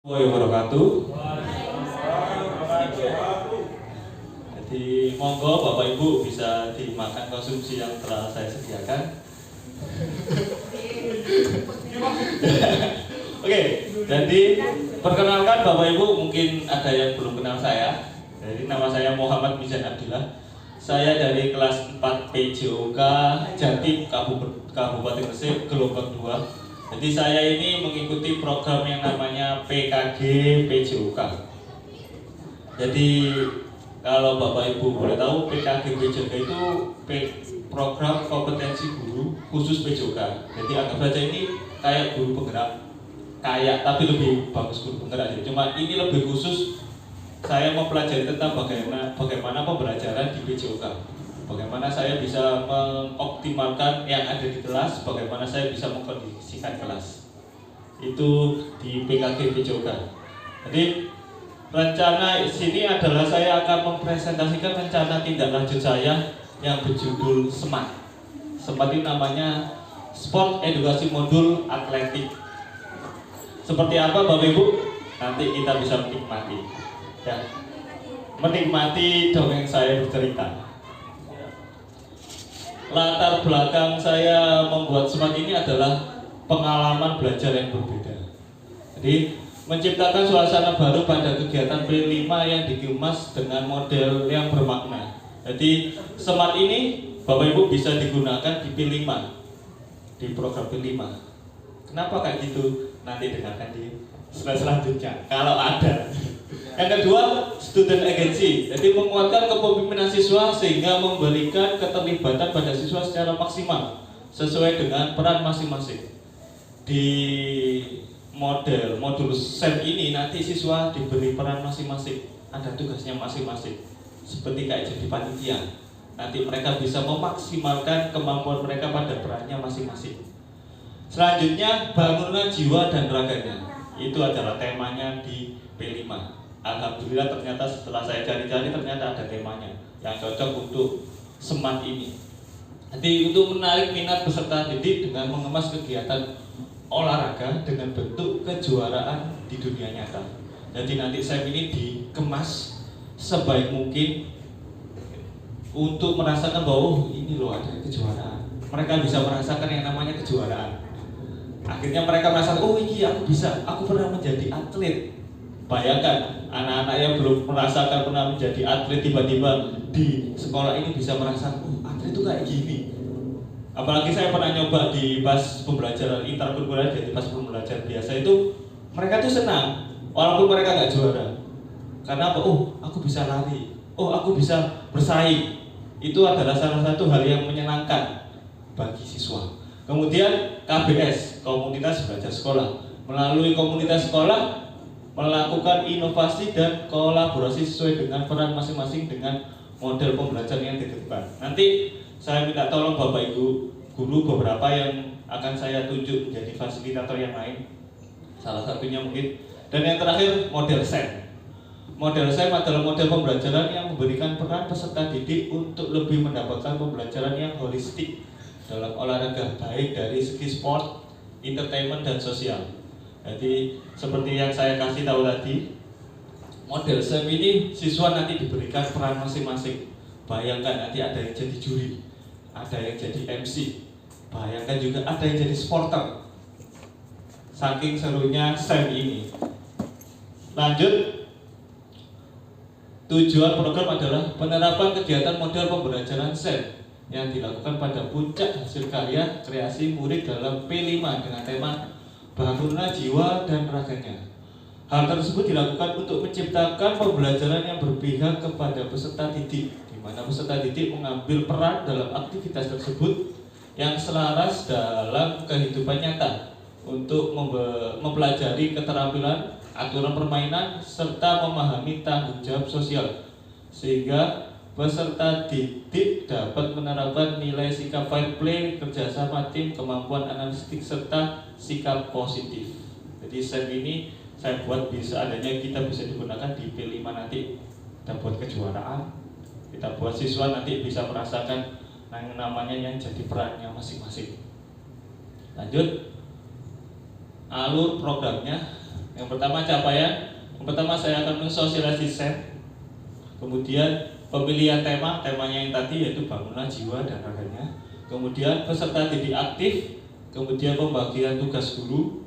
Wabarakatuh. Jadi monggo Bapak Ibu bisa dimakan konsumsi yang telah saya sediakan. Oke, jadi perkenalkan Bapak Ibu, mungkin ada yang belum kenal saya. Jadi nama saya Muhammad Mizan Abdillah. Saya dari kelas 4 PJOK Jatim Kabupaten Gresik gelombang 2. Jadi saya ini mengikuti program yang namanya PKG PJOK. Jadi kalau Bapak Ibu boleh tahu, PKG PJOK itu program kompetensi guru khusus PJOK. Jadi anggap saja ini kayak guru penggerak, tapi lebih bagus guru penggerak. Cuma ini lebih khusus, saya mempelajari tentang bagaimana pembelajaran di PJOK. Bagaimana saya bisa mengoptimalkan yang ada di kelas, bagaimana saya bisa mengkondisikan kelas. Itu di PKG PJOK. Jadi rencana sini adalah saya akan mempresentasikan rencana tindak lanjut saya yang berjudul SMAT. SMAT ini namanya Sport Edukasi Modul Atletik. Seperti apa Bapak Ibu? Nanti kita bisa menikmati. Ya, menikmati dongeng saya bercerita. Latar belakang saya membuat SMAT ini adalah pengalaman belajar yang berbeda. Jadi menciptakan suasana baru pada kegiatan P5 yang dikemas dengan model yang bermakna. Jadi SMAT ini Bapak Ibu bisa digunakan di P5, di program P5. Kenapa kayak gitu? Nanti dengarkan di slide selanjutnya kalau ada. Yang kedua, student agency. Jadi menguatkan kepemimpinan siswa sehingga memberikan keterlibatan pada siswa secara maksimal sesuai dengan peran masing-masing. Di modul SEM ini nanti siswa diberi peran masing-masing, ada tugasnya masing-masing. Seperti kayak jadi panitia. Nanti mereka bisa memaksimalkan kemampuan mereka pada perannya masing-masing. Selanjutnya, bangunan jiwa dan raganya. Itu adalah temanya di P5. Alhamdulillah ternyata setelah saya cari-cari ternyata ada temanya yang cocok untuk SMAT ini. Jadi untuk menarik minat peserta didik dengan mengemas kegiatan olahraga dengan bentuk kejuaraan di dunia nyata. Jadi nanti saya ini dikemas sebaik mungkin untuk merasakan bahwa ini loh ada kejuaraan. Mereka bisa merasakan yang namanya kejuaraan. Akhirnya mereka merasakan, oh ini aku bisa, aku pernah menjadi atlet. Bayangkan anak-anak yang belum merasakan pernah menjadi atlet tiba-tiba di sekolah ini bisa merasakan, oh atlet itu kayak gini. Apalagi saya pernah nyoba di pas pembelajaran interkurikuler, jadi pas pembelajaran biasa itu mereka tuh senang walaupun mereka nggak juara. Karena apa? Oh aku bisa lari, oh aku bisa bersaing. Itu adalah salah satu hal yang menyenangkan bagi siswa. Kemudian KBS, komunitas belajar sekolah. Melalui komunitas sekolah melakukan inovasi dan kolaborasi sesuai dengan peran masing-masing dengan model pembelajaran yang ditentukan. Nanti saya minta tolong Bapak Ibu guru beberapa yang akan saya tunjuk menjadi fasilitator yang lain. Salah satunya mungkin. Dan yang terakhir model SEM. Model SEM adalah model pembelajaran yang memberikan peran peserta didik untuk lebih mendapatkan pembelajaran yang holistik dalam olahraga, baik dari segi sport, entertainment, dan sosial. Jadi seperti yang saya kasih tahu tadi, model SEM ini siswa nanti diberikan peran masing-masing. Bayangkan nanti ada yang jadi juri, ada yang jadi MC, bayangkan juga ada yang jadi supporter. Saking serunya SEM ini. Lanjut, tujuan program adalah penerapan kegiatan model pembelajaran SEM yang dilakukan pada puncak hasil karya kreasi murid dalam P5 dengan tema bangunlah jiwa dan raganya. Hal tersebut dilakukan untuk menciptakan pembelajaran yang berpihak kepada peserta didik, di mana peserta didik mengambil peran dalam aktivitas tersebut yang selaras dalam kehidupan nyata untuk mempelajari keterampilan, aturan permainan, serta memahami tanggung jawab sosial, sehingga peserta didik dapat menerapkan nilai sikap fair play, kerjasama tim, kemampuan analitik, serta sikap positif. Jadi SEM ini saya buat bisa adanya kita bisa digunakan di P5 nanti. Kita buat kejuaraan, kita buat siswa nanti bisa merasakan yang namanya yang jadi perannya masing-masing. Lanjut, alur programnya Yang pertama capaian, yang pertama saya akan mensosialisasikan. Kemudian pemilihan temanya yang tadi yaitu bangunlah jiwa dan raganya. Kemudian peserta didik aktif, kemudian pembagian tugas guru,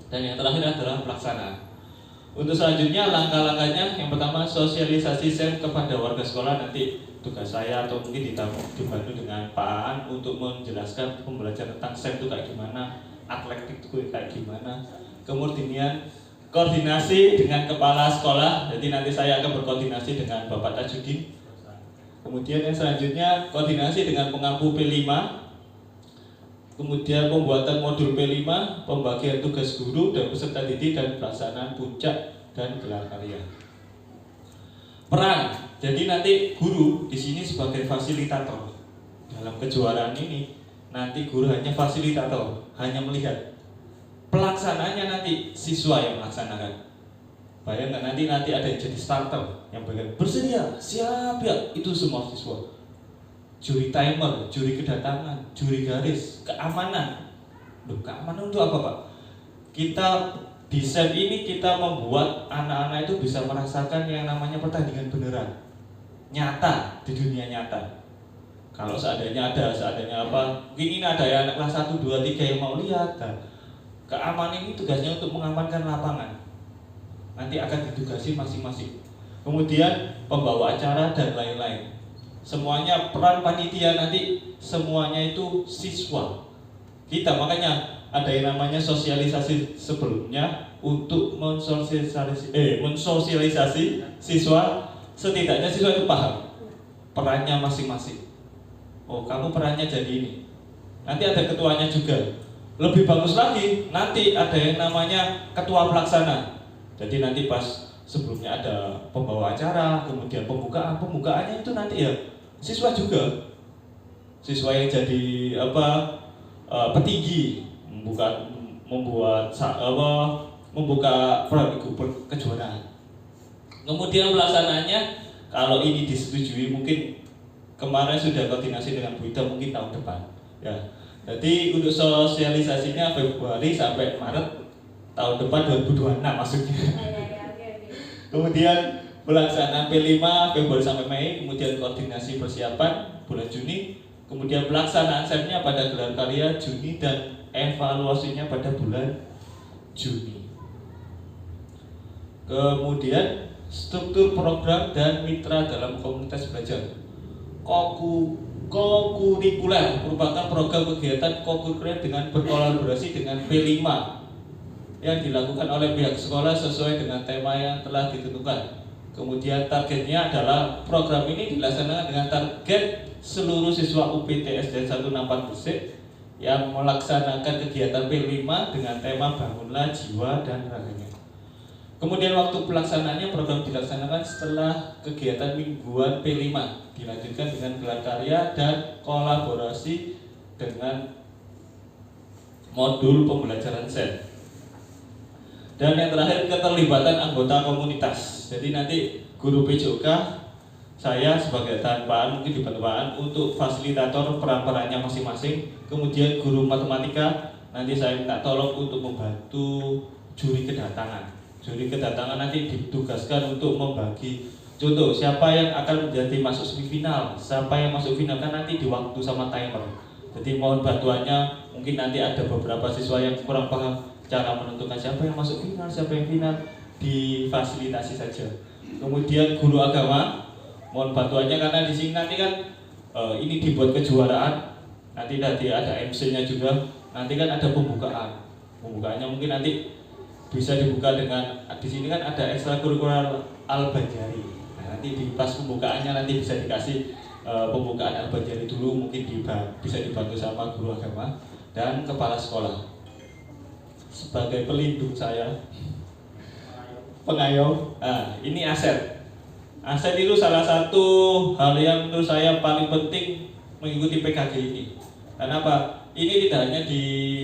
dan yang terakhir adalah pelaksanaan. Untuk selanjutnya langkah-langkahnya, yang pertama sosialisasi SEM kepada warga sekolah. Nanti tugas saya atau mungkin dibantu dengan Pak Aan untuk menjelaskan pembelajaran tentang SEM itu kayak gimana, atletik itu kayak gimana. Kemudian koordinasi dengan kepala sekolah, jadi nanti saya akan berkoordinasi dengan Bapak Tajudin. Kemudian yang selanjutnya koordinasi dengan pengampu P5. Kemudian pembuatan modul P5, pembagian tugas guru dan peserta didik, dan pelaksanaan puncak dan gelar karya. Peran, jadi nanti guru di sini sebagai fasilitator dalam kejuaraan ini. Nanti guru hanya fasilitator, hanya melihat. Pelaksanaannya nanti siswa yang melaksanakan. Bayangkan nanti ada yang jadi starter, yang bagian bersedia, siap ya, itu semua siswa. Juri timer, juri kedatangan, juri garis, keamanan. Loh, keamanan untuk apa Pak? Kita di SEM ini kita membuat anak-anak itu bisa merasakan yang namanya pertandingan beneran, nyata, di dunia nyata. Kalau seandainya apa, mungkin ini ada ya anak kelas 1, 2, 3 yang mau lihat. Nah, keamanan ini tugasnya untuk mengamankan lapangan. Nanti akan ditugasi masing-masing. Kemudian pembawa acara dan lain-lain. Semuanya peran panitia nanti semuanya itu siswa kita, makanya ada yang namanya sosialisasi sebelumnya untuk mensosialisasi siswa, setidaknya siswa itu paham perannya masing-masing. Oh, kamu perannya jadi ini. Nanti ada ketuanya juga. Lebih bagus lagi, nanti ada yang namanya ketua pelaksana. Jadi nanti pas sebelumnya ada pembawa acara, kemudian pembukaannya itu nanti ya siswa juga, siswa yang jadi petinggi, membuka kejuaraan. Kemudian pelaksanaannya, kalau ini disetujui, mungkin kemarin sudah koordinasi dengan Bu Ida, mungkin tahun depan ya. Jadi untuk sosialisasinya Februari sampai Maret tahun depan 2026 maksudnya. Kemudian pelaksanaan P5 Februari sampai Mei, kemudian koordinasi persiapan bulan Juni, kemudian pelaksanaan SEM-nya pada gelar karya Juni, dan evaluasinya pada bulan Juni. Kemudian struktur program dan mitra dalam komunitas belajar. Kokurikuler merupakan program kegiatan kokurikuler dengan berkolaborasi dengan P5 yang dilakukan oleh pihak sekolah sesuai dengan tema yang telah ditentukan. Kemudian targetnya adalah program ini dilaksanakan dengan target seluruh siswa UPT SD 164 Gresik yang melaksanakan kegiatan P5 dengan tema bangunlah jiwa dan raganya. Kemudian waktu pelaksanaannya, program dilaksanakan setelah kegiatan mingguan P5, dilanjutkan dengan gelar karya dan kolaborasi dengan modul pembelajaran SEM. Dan yang terakhir, keterlibatan anggota komunitas. Jadi nanti guru PJOK, saya sebagai tanpaan mungkin dibantu Pak Aan untuk fasilitator peran-perannya masing-masing. Kemudian guru matematika nanti saya minta tolong untuk membantu juri kedatangan. Juri kedatangan nanti ditugaskan untuk membagi contoh siapa yang akan menjadi masuk semifinal, siapa yang masuk final, kan nanti di waktu sama timer. Jadi mohon bantuannya, mungkin nanti ada beberapa siswa yang kurang paham cara menentukan siapa yang masuk final, siapa yang final, difasilitasi saja. Kemudian guru agama, mohon bantuannya karena di sini nanti kan ini dibuat kejuaraan, nanti ada MC-nya juga, nanti kan ada pembukaan. Pembukaannya mungkin nanti bisa dibuka dengan di sini kan ada ekstrakurikuler Al-Banjari. Nah, nanti di pas pembukaannya nanti bisa dikasih pembukaan Al-Banjari dulu, mungkin bisa dibantu sama guru agama dan kepala sekolah. Sebagai pelindung saya, pengayom. Nah, ini aset. Aset itu salah satu hal yang menurut saya paling penting mengikuti PKG ini. Kenapa? Ini tidak hanya di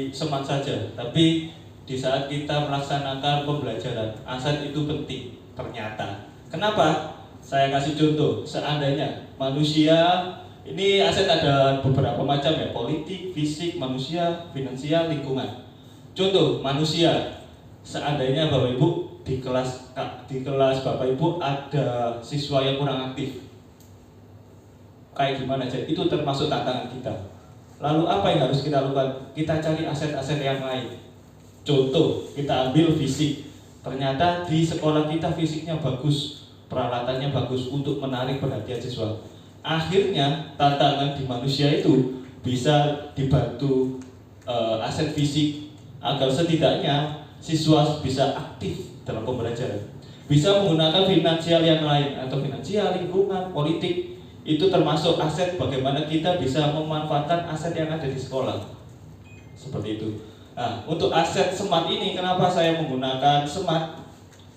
Semat saja, tapi di saat kita melaksanakan pembelajaran, aset itu penting ternyata. Kenapa? Saya kasih contoh. Seandainya manusia ini aset ada beberapa macam ya, politik, fisik, manusia, finansial, lingkungan. Contoh manusia, seandainya Bapak Ibu di kelas Bapak Ibu ada siswa yang kurang aktif, kayak gimana aja, itu termasuk tantangan kita. Lalu apa yang harus kita lakukan? Kita cari aset-aset yang lain. Contoh, kita ambil fisik. Ternyata di sekolah kita fisiknya bagus, peralatannya bagus untuk menarik perhatian siswa. Akhirnya tantangan di manusia itu bisa dibantu aset fisik agar setidaknya siswa bisa aktif dalam pembelajaran. Bisa menggunakan finansial yang lain atau finansial, lingkungan, politik. Itu termasuk aset bagaimana kita bisa memanfaatkan aset yang ada di sekolah. Seperti itu. Nah, untuk aset smart ini, kenapa saya menggunakan smart?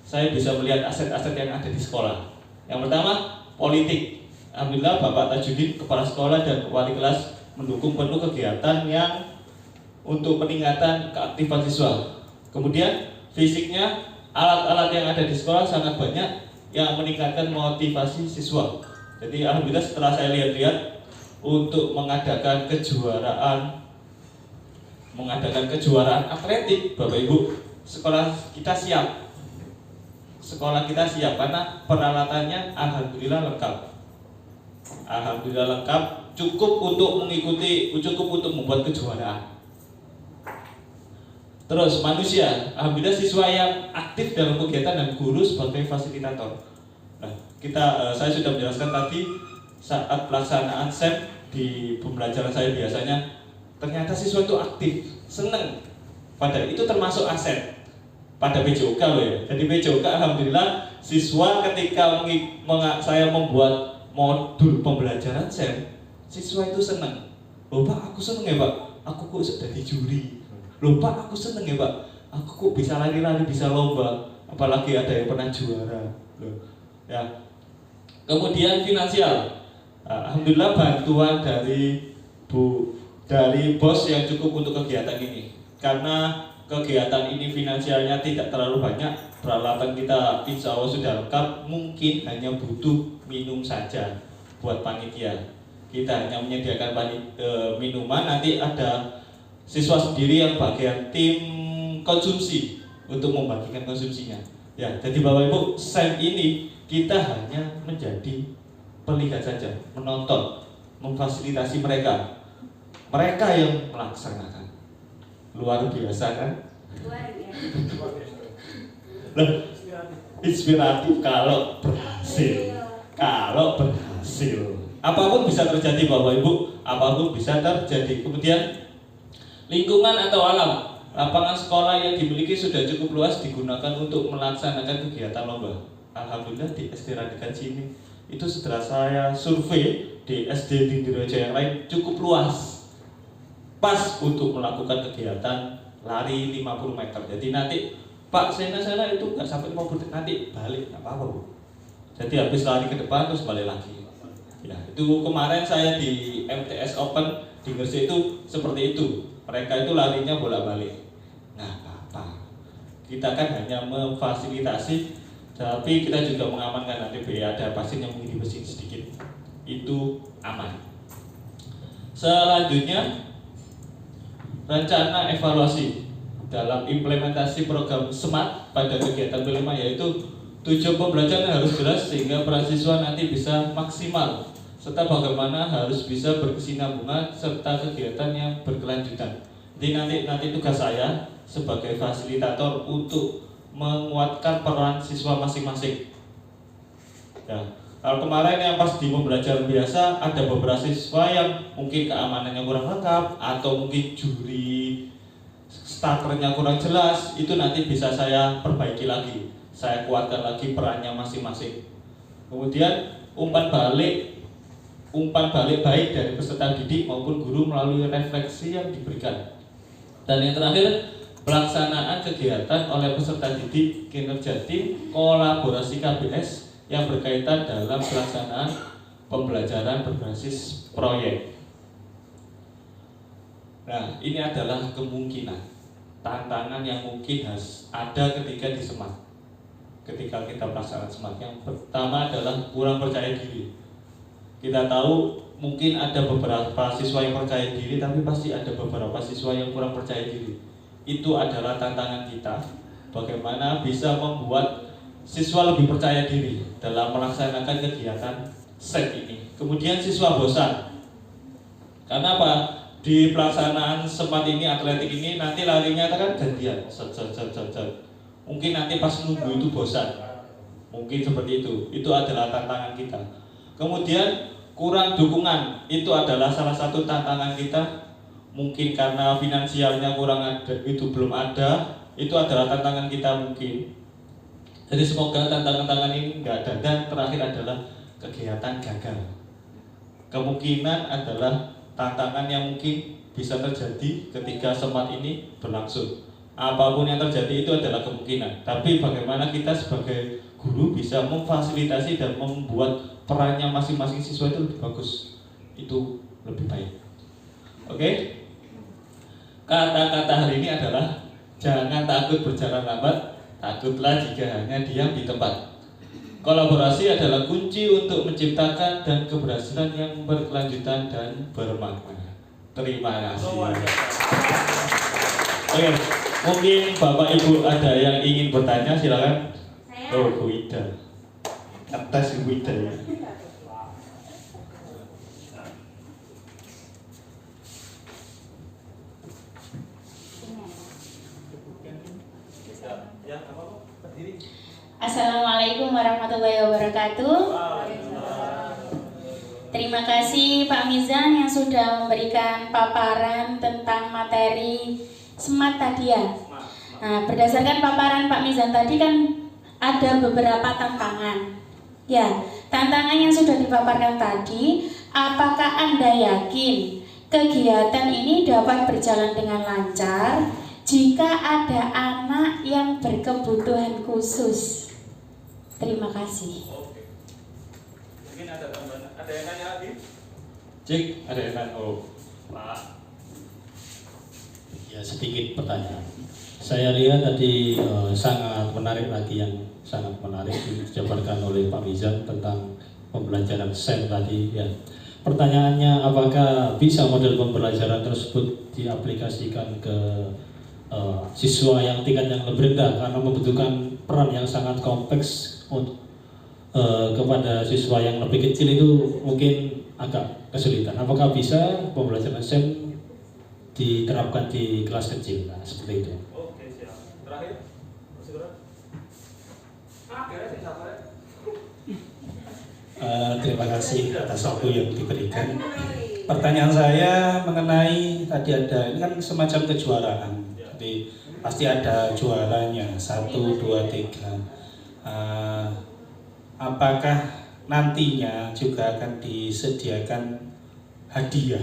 Saya bisa melihat aset-aset yang ada di sekolah. Yang pertama, politik. Alhamdulillah Bapak Tajudin, Kepala Sekolah dan Wali Kelas mendukung penuh kegiatan yang untuk peningkatan keaktifan siswa. Kemudian fisiknya, alat-alat yang ada di sekolah sangat banyak yang meningkatkan motivasi siswa. Jadi alhamdulillah setelah saya lihat-lihat untuk mengadakan kejuaraan atletik, Bapak Ibu, sekolah kita siap. Sekolah kita siap karena peralatannya alhamdulillah lengkap. Alhamdulillah lengkap, cukup untuk membuat kejuaraan. Terus manusia, alhamdulillah siswa yang aktif dalam kegiatan dan guru sebagai fasilitator. Nah, saya sudah menjelaskan tadi saat pelaksanaan SEM di pembelajaran saya biasanya, ternyata siswa itu aktif, seneng. Padahal itu termasuk aset pada PJOK loh ya. Jadi PJOK alhamdulillah siswa ketika saya membuat modul pembelajaran SEM, siswa itu seneng. Loh Pak, aku seneng ya Pak, aku kok jadi juri. Loh Pak, aku seneng ya Pak, aku kok bisa lari-lari, bisa lomba, apalagi ada yang pernah juara. Loh, ya. Kemudian finansial, alhamdulillah bantuan dari bos yang cukup untuk kegiatan ini. Karena kegiatan ini finansialnya tidak terlalu banyak, peralatan kita insya Allah sudah lengkap, mungkin hanya butuh minum saja buat panitia. Kita hanya menyediakan minuman, nanti ada siswa sendiri yang bagian tim konsumsi untuk membagikan konsumsinya. Ya, jadi Bapak Ibu, SEM ini kita hanya menjadi pelihat saja, menonton, memfasilitasi mereka. Mereka yang melaksanakan. Luar biasa kan? Luar biasa. Inspiratif kalau berhasil. Apapun bisa terjadi Bapak Ibu, apapun bisa terjadi. Kemudian lingkungan atau alam. Lapangan sekolah yang dimiliki sudah cukup luas digunakan untuk melaksanakan kegiatan lomba. Alhamdulillah di SD Radikan sini itu setelah saya survei di SD Tinggirejo yang lain cukup luas, pas untuk melakukan kegiatan lari 50 meter. Jadi nanti Pak sana itu nggak sampai 50 menit, nanti balik nggak apa-apa Bu. Jadi habis lari ke depan terus balik lagi. Ya, itu kemarin saya di MTS Open di Gresik itu seperti itu. Mereka itu larinya bolak-balik. Nah, apa? Kita kan hanya memfasilitasi, tapi kita juga mengamankan nanti ada pasien yang mungkin bersin sedikit. Itu aman. Selanjutnya, rencana evaluasi dalam implementasi program SMART pada kegiatan kelima, yaitu tujuan pembelajaran harus jelas sehingga para siswa nanti bisa maksimal, serta bagaimana harus bisa berkesinambungan serta kegiatan yang berkelanjutan. Jadi nanti tugas saya sebagai fasilitator untuk menguatkan peran siswa masing-masing. Ya, kalau kemarin yang pas di pembelajaran biasa ada beberapa siswa yang mungkin keamanannya kurang lengkap atau mungkin juri starternya kurang jelas, itu nanti bisa saya perbaiki lagi, saya kuatkan lagi perannya masing-masing. Kemudian umpan balik baik dari peserta didik maupun guru melalui refleksi yang diberikan. Dan yang terakhir, pelaksanaan kegiatan oleh peserta didik, kinerja tim, kolaborasi KBS yang berkaitan dalam pelaksanaan pembelajaran berbasis proyek. Nah, ini adalah kemungkinan, tantangan yang mungkin ada ketika di SMART. Ketika kita pelaksanaan SMART, yang pertama adalah kurang percaya diri. Kita tahu mungkin ada beberapa siswa yang percaya diri, tapi pasti ada beberapa siswa yang kurang percaya diri. Itu adalah tantangan kita. bagaimana bisa membuat siswa lebih percaya diri dalam melaksanakan kegiatan SET ini. Kemudian siswa bosan. Karena apa? Di pelaksanaan SEMAT ini, atletik ini, nanti larinya kan gantian. Mungkin nanti pas nunggu itu bosan. Mungkin seperti itu. Itu adalah tantangan kita. Kemudian kurang dukungan, itu adalah salah satu tantangan kita. Mungkin karena finansialnya kurang ada, itu belum ada, itu adalah tantangan kita mungkin. Jadi semoga tantangan-tantangan ini enggak ada. Dan terakhir adalah kegiatan gagal. Kemungkinan adalah tantangan yang mungkin bisa terjadi ketika SEMAT ini berlangsung. Apapun yang terjadi itu adalah kemungkinan. Tapi bagaimana kita sebagai guru bisa memfasilitasi dan membuat perannya masing-masing siswa itu lebih bagus, itu lebih baik. Oke? Kata-kata hari ini adalah jangan takut berjalan lambat, takutlah jika hanya diam di tempat. Kolaborasi adalah kunci untuk menciptakan dan keberhasilan yang berkelanjutan dan bermakna. Terima kasih. Oke, mungkin Bapak Ibu ada yang ingin bertanya, silakan. Oh, Bu Ida. Atas Bu Ida ya. Assalamualaikum warahmatullahi wabarakatuh. Terima kasih Pak Mizan yang sudah memberikan paparan tentang materi SEMAT tadi ya. Nah, berdasarkan paparan Pak Mizan tadi kan ada beberapa tantangan. Ya, tantangan yang sudah dipaparkan tadi, apakah Anda yakin kegiatan ini dapat berjalan dengan lancar jika ada anak yang berkebutuhan khusus? Terima kasih. Oke. Mungkin ada tambahan. Ada yang nanya lagi? Cik, ada yang nanya. Oh, Pak. Ya, sedikit pertanyaan. Saya lihat tadi sangat menarik lagi, yang sangat menarik dijabarkan oleh Pak Mizan tentang pembelajaran SEM tadi ya. Pertanyaannya, apakah bisa model pembelajaran tersebut diaplikasikan ke siswa yang tingkat yang lebih rendah karena membutuhkan peran yang sangat kompleks untuk kepada siswa yang lebih kecil itu mungkin agak kesulitan. Apakah bisa pembelajaran SEM diterapkan di kelas kecil? Nah, seperti itu. Oke, siap. Terakhir, Mas Igor. Terima kasih atas waktu yang diberikan. Pertanyaan saya mengenai tadi ada, ini kan semacam kejuaraan. Jadi pasti ada juaranya 1, 2, 3. Apakah nantinya juga akan disediakan hadiah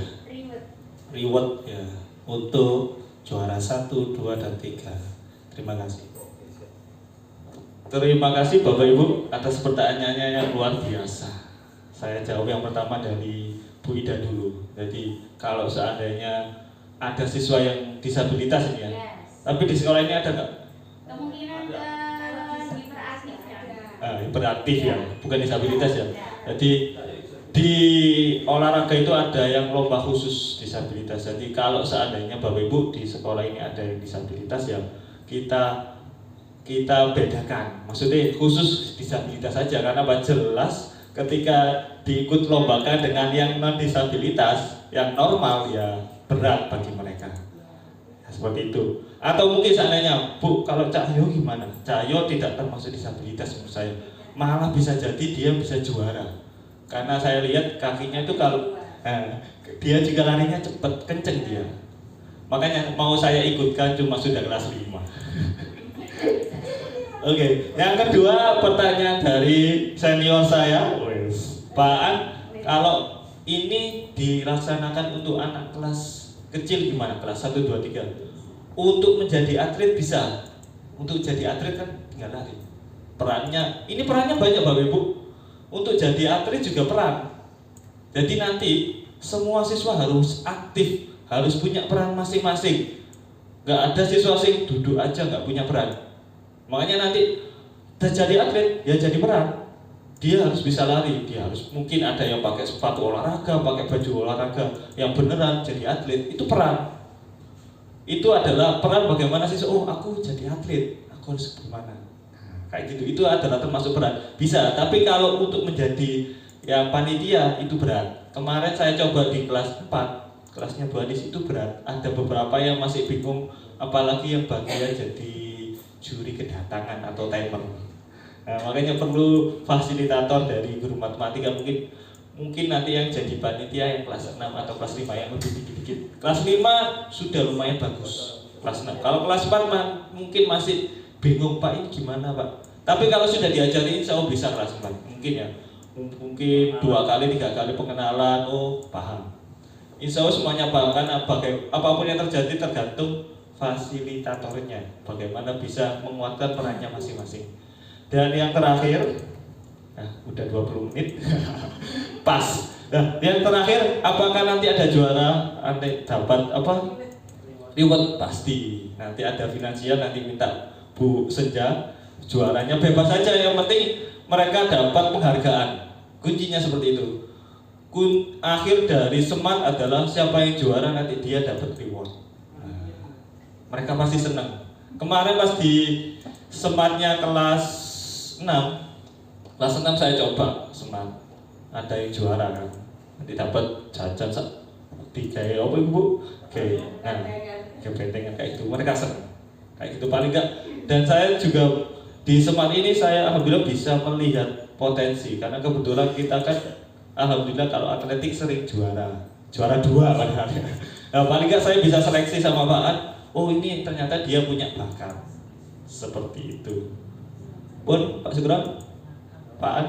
reward ya untuk juara 1, 2, dan 3? Terima kasih. Terima kasih Bapak Ibu atas pertanyaannya yang luar biasa. Saya jawab yang pertama dari Bu Ida dulu. Jadi kalau seandainya ada siswa yang disabilitas ini ya, tapi di sekolah ini ada nggak? Kemungkinan hiperaktif ya. Hiperaktif ya, bukan disabilitas ya. Jadi di olahraga itu ada yang lomba khusus disabilitas. Jadi kalau seandainya Bapak Ibu di sekolah ini ada yang disabilitas ya, kita bedakan. Maksudnya khusus disabilitas saja, karena apa? Jelas ketika diikut lombakan dengan yang non disabilitas, yang normal ya berat bagi mereka. Ya, seperti itu. Atau mungkin seandainya, Bu, kalau Cahyo gimana? Cahyo tidak termasuk disabilitas menurut saya. Malah bisa jadi dia bisa juara. Karena saya lihat kakinya itu kalau dia juga larinya cepat, kenceng dia. Makanya mau saya ikutkan cuma sudah kelas 5. Oke, yang kedua pertanyaan dari senior saya, Pak An, kalau ini dilaksanakan untuk anak kelas kecil gimana? Kelas 1, 2, 3. Untuk menjadi atlet bisa. Untuk jadi atlet kan tinggal lari. Perannya banyak Bapak Ibu. Untuk jadi atlet juga peran. Jadi nanti semua siswa harus aktif, harus punya peran masing-masing. Gak ada siswa sing duduk aja gak punya peran. Makanya nanti jadi atlet ya jadi peran. Dia harus bisa lari, dia harus mungkin ada yang pakai sepatu olahraga, pakai baju olahraga yang beneran jadi atlet, itu peran. Itu adalah peran bagaimana sih, oh aku jadi atlet, aku aku harus gimana. Nah, kayak gitu, itu adalah termasuk berat. Bisa, tapi kalau untuk menjadi yang panitia itu berat. Kemarin saya coba di kelas 4, kelasnya Bu Anis itu berat. Ada beberapa yang masih bingung, apalagi yang bagian jadi juri kedatangan atau timer. Nah, makanya perlu fasilitator dari guru matematika, mungkin nanti yang jadi panitia yang kelas 6 atau kelas 5 yang lebih dikit-dikit. Kelas 5 sudah lumayan bagus. Kelas 6. Kalau kelas 4 mungkin masih bingung, Pak ini gimana Pak. Tapi kalau sudah diajarin insya Allah bisa kelas 4. Mungkin ya. Mungkin 2 kali 3 kali pengenalan, oh paham. Insya Allah semuanya paham, kan apapun yang terjadi tergantung fasilitatornya. Bagaimana bisa menguatkan perannya masing-masing. Dan yang terakhir, nah udah 20 menit. Pas. Nah, yang terakhir, apakah nanti ada juara? Nanti dapat apa? Reward pasti. Nanti ada finansial, nanti minta Bu Senja juaranya bebas saja, yang penting mereka dapat penghargaan. Kuncinya seperti itu. Akhir dari semat adalah siapa yang juara nanti dia dapat reward. Nah, mereka pasti senang. Kemarin pas di sematnya kelas 6, kelas 6 saya coba semat. Ada yang juara kan. Nanti dapat jajan 3 apa Ibu? Oke. Nah, kebentengan kayak itu. Mereka senang. Kayak gitu paling enggak. Dan saya juga di semat ini saya alhamdulillah bisa melihat potensi, karena kebetulan kita kan alhamdulillah kalau atletik sering juara 2 padahal. Nah, paling enggak saya bisa seleksi sama Pak An, oh ini ternyata dia punya bakat seperti itu. Pun Pak Sugeng, Pak An.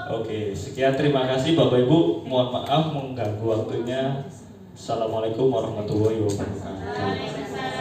Oke, sekian, terima kasih Bapak Ibu, mohon maaf mengganggu waktunya. Assalamualaikum warahmatullahi wabarakatuh.